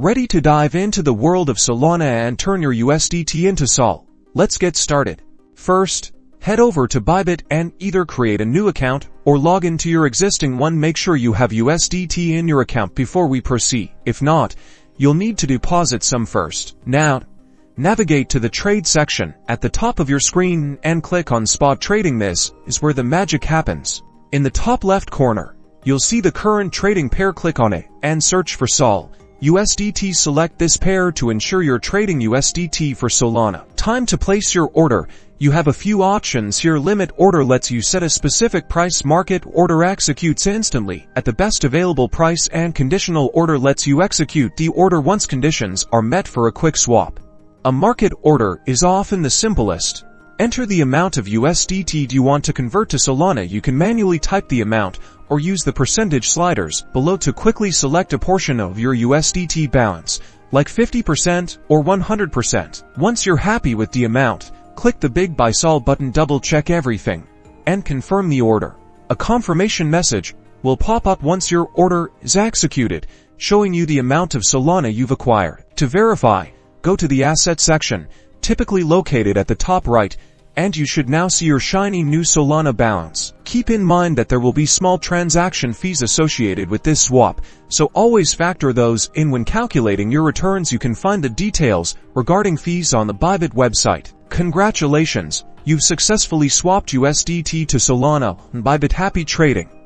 Ready to dive into the world of Solana and turn your USDT into Sol? Let's get started. First, head over to Bybit and either create a new account or log into your existing one. Make sure you have USDT in your account before we proceed. If not, you'll need to deposit some first. Now, navigate to the trade section at the top of your screen and click on spot trading. This is where the magic happens. In the top left corner, you'll see the current trading pair. Click on it and search for Sol USDT. Select this pair to ensure you're trading USDT for Solana. Time to place your order. You have a few options here. Limit order lets you set a specific price. Market order executes instantly at the best available price, and conditional order lets you execute the order once conditions are met for a quick swap. A market order is often the simplest. Enter the amount of USDT you want to convert to Solana. You can manually type the amount or use the percentage sliders below to quickly select a portion of your USDT balance, like 50% or 100%. Once you're happy with the amount, click the big Buy Sol button, double check everything, and confirm the order. A confirmation message will pop up once your order is executed, showing you the amount of Solana you've acquired. To verify, go to the Asset section, typically located at the top right, and you should now see your shiny new Solana balance. Keep in mind that there will be small transaction fees associated with this swap, so always factor those in when calculating your returns. You can find the details regarding fees on the Bybit website. Congratulations, you've successfully swapped USDT to Solana on Bybit. Happy trading!